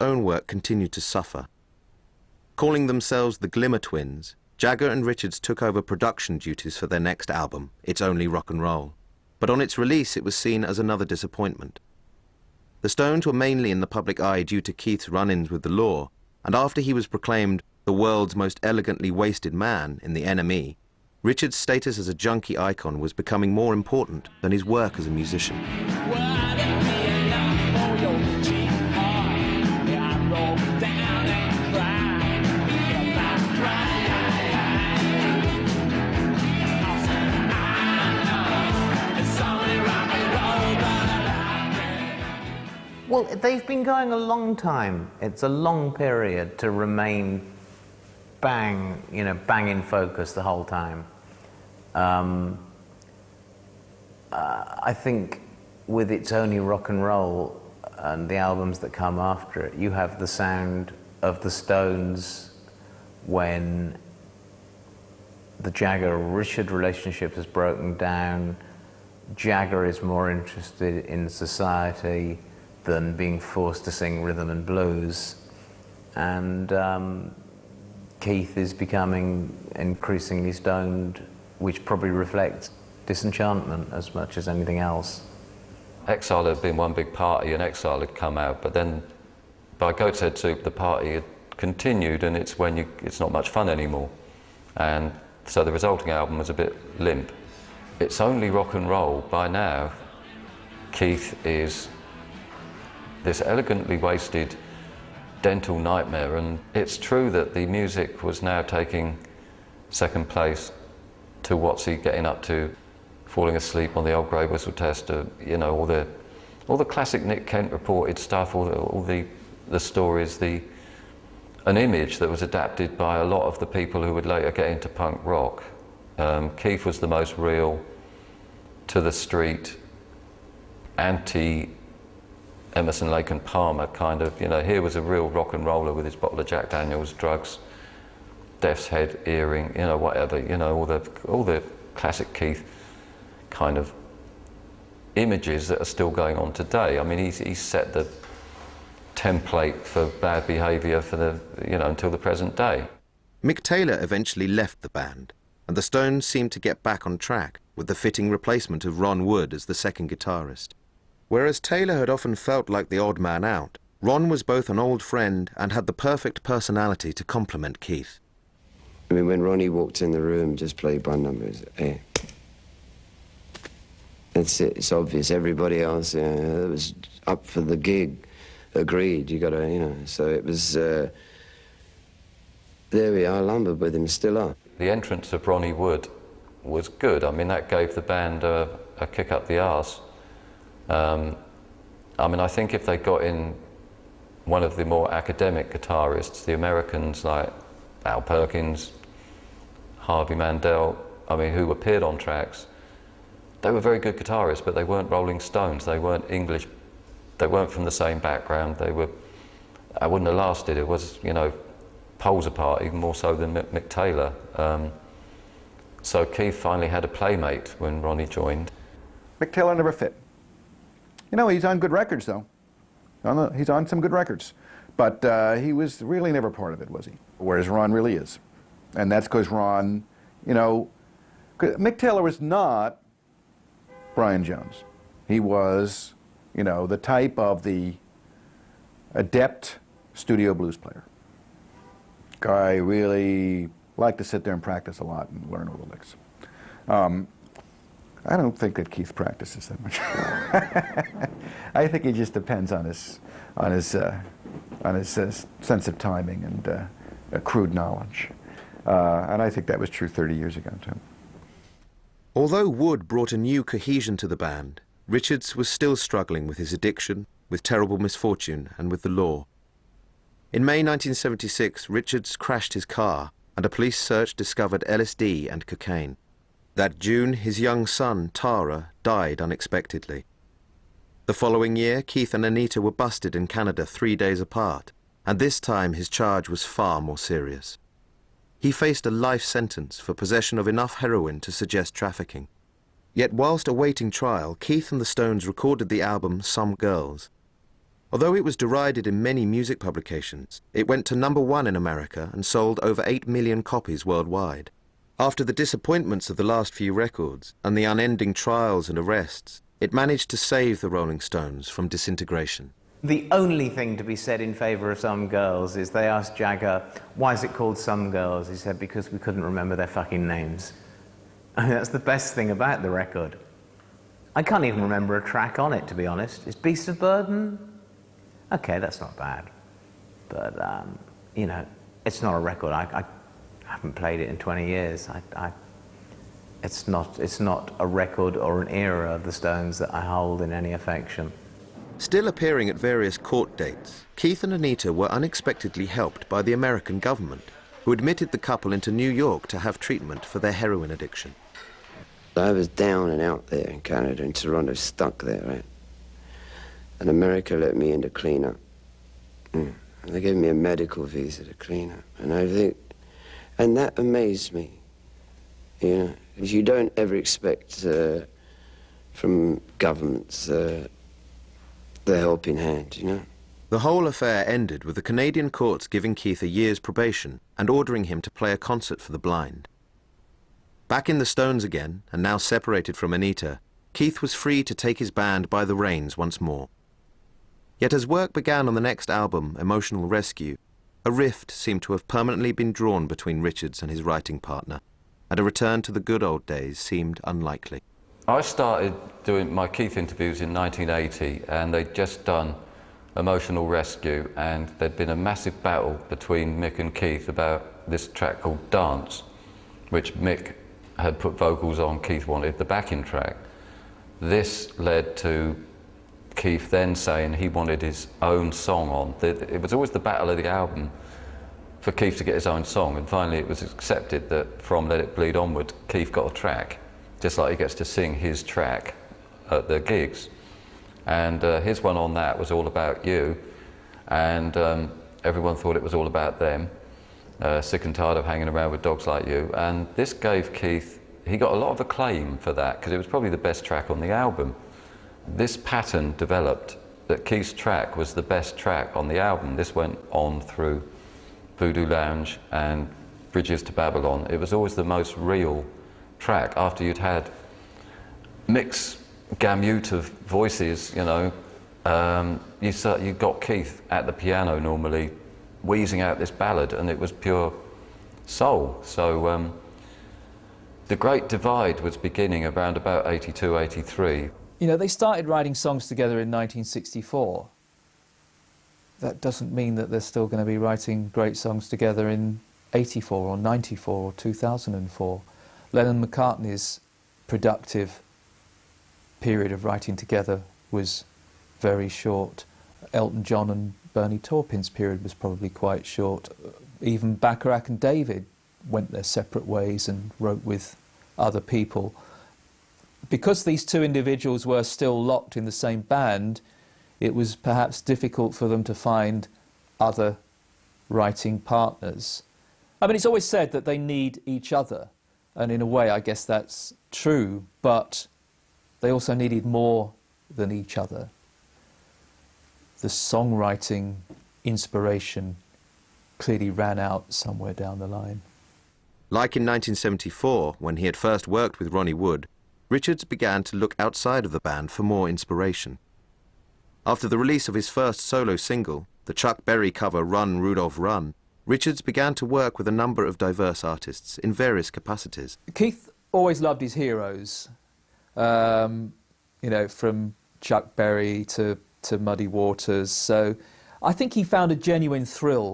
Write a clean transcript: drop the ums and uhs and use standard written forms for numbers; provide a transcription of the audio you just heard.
own work continued to suffer. Calling themselves the Glimmer Twins, Jagger and Richards took over production duties for their next album, It's Only Rock and Roll. But on its release, it was seen as another disappointment. The Stones were mainly in the public eye due to Keith's run-ins with the law, and after he was proclaimed the world's most elegantly wasted man in the NME, Richards' status as a junkie icon was becoming more important than his work as a musician. Well, they've been going a long time. It's a long period to remain bang in focus the whole time. I think with It's Only Rock and Roll and the albums that come after it, you have the sound of the Stones when the Jagger-Richard relationship has broken down. Jagger is more interested in society than being forced to sing rhythm and blues. And Keith is becoming increasingly stoned, which probably reflects disenchantment as much as anything else. Exile had been one big party and Exile had come out, but then by Goat's Head Soup the party had continued, and it's when it's not much fun anymore. And so the resulting album was a bit limp. It's Only Rock and Roll. By now, Keith is this elegantly wasted dental nightmare, and it's true that the music was now taking second place to what's he getting up to, falling asleep on the old grey whistle test, all the classic Nick Kent reported stuff, all the stories, an image that was adapted by a lot of the people who would later get into punk rock. Keith was the most real, to the street, anti Emerson, Lake and Palmer kind of, here was a real rock and roller with his bottle of Jack Daniels, drugs, Death's Head, earring, whatever, all the classic Keith kind of images that are still going on today. I mean, he's set the template for bad behaviour for until the present day. Mick Taylor eventually left the band, and the Stones seemed to get back on track with the fitting replacement of Ron Wood as the second guitarist. Whereas Taylor had often felt like the odd man out, Ron was both an old friend and had the perfect personality to complement Keith. I mean, when Ronnie walked in the room, just played one number, hey. That's it, it's obvious. Everybody else that was up for the gig agreed, you gotta, so it was, there we are, lumbered with him, still up. The entrance of Ronnie Wood was good. I mean, that gave the band a kick up the arse. I think if they got in one of the more academic guitarists, the Americans like Al Perkins, Harvey Mandel, who appeared on tracks, they were very good guitarists, but they weren't Rolling Stones, they weren't English, they weren't from the same background, I wouldn't have lasted. It was, poles apart, even more so than Mick Taylor. So Keith finally had a playmate when Ronnie joined. Mick Taylor never fit. He's on good records, though. He's on some good records. But he was really never part of it, was he? Whereas Ron really is. And that's because Ron, Mick Taylor was not Brian Jones. He was, the type of the adept studio blues player. Guy really liked to sit there and practice a lot and learn all the licks. I don't think that Keith practices that much. I think he just depends on his sense of timing and crude knowledge. And I think that was true 30 years ago, too. Although Wood brought a new cohesion to the band, Richards was still struggling with his addiction, with terrible misfortune, and with the law. In May 1976, Richards crashed his car, and a police search discovered LSD and cocaine. That June, his young son, Tara, died unexpectedly. The following year, Keith and Anita were busted in Canada 3 days apart, and this time his charge was far more serious. He faced a life sentence for possession of enough heroin to suggest trafficking. Yet whilst awaiting trial, Keith and the Stones recorded the album Some Girls. Although it was derided in many music publications, it went to #1 in America and sold over 8 million copies worldwide. After the disappointments of the last few records and the unending trials and arrests, it managed to save the Rolling Stones from disintegration. The only thing to be said in favour of Some Girls is they asked Jagger, why is it called Some Girls? He said, because we couldn't remember their fucking names. I mean, that's the best thing about the record. I can't even remember a track on it, to be honest. Is Beast of Burden? Okay, that's not bad. But, you know, it's not a record. I haven't played it in 20 years. It's not a record or an era of the Stones that I hold in any affection. Still appearing at various court dates, Keith and Anita were unexpectedly helped by the American government, who admitted the couple into New York to have treatment for their heroin addiction. I was down and out there in Canada, in Toronto, stuck there, right? And America let me in to clean up. And they gave me a medical visa to clean up. And I think, and that amazed me, you know, because you don't ever expect from governments the helping hand, you know? The whole affair ended with the Canadian courts giving Keith a year's probation and ordering him to play a concert for the blind. Back in the Stones again, and now separated from Anita, Keith was free to take his band by the reins once more. Yet as work began on the next album, Emotional Rescue, a rift seemed to have permanently been drawn between Richards and his writing partner, and a return to the good old days seemed unlikely. I started doing my Keith interviews in 1980, and they'd just done Emotional Rescue, and there'd been a massive battle between Mick and Keith about this track called Dance, which Mick had put vocals on, Keith wanted the backing track. This led to Keith then saying he wanted his own song on. It was always the battle of the album for Keith to get his own song, and finally it was accepted that from Let It Bleed onward, Keith got a track, just like he gets to sing his track at the gigs. And his one on that was all about you, and everyone thought it was all about them. Sick and tired of hanging around with dogs like you. And this gave Keith, he got a lot of acclaim for that, because it was probably the best track on the album. This pattern developed that Keith's track was the best track on the album. This went on through Voodoo Lounge and Bridges to Babylon. It was always the most real track after you'd had Mick's gamut of voices, you know. You got Keith at the piano normally wheezing out this ballad, and it was pure soul. So the Great Divide was beginning around about 82, 83. You know, they started writing songs together in 1964. That doesn't mean that they're still going to be writing great songs together in 84 or 94 or 2004. Lennon and McCartney's productive period of writing together was very short. Elton John and Bernie Taupin's period was probably quite short. Even Bacharach and David went their separate ways and wrote with other people. Because these two individuals were still locked in the same band, it was perhaps difficult for them to find other writing partners. I mean, it's always said that they need each other, and in a way I guess that's true, but they also needed more than each other. The songwriting inspiration clearly ran out somewhere down the line. Like in 1974, when he had first worked with Ronnie Wood, Richards began to look outside of the band for more inspiration. After the release of his first solo single, the Chuck Berry cover Run, Rudolph, Run, Richards began to work with a number of diverse artists in various capacities. Keith always loved his heroes, you know, from Chuck Berry to Muddy Waters, so I think he found a genuine thrill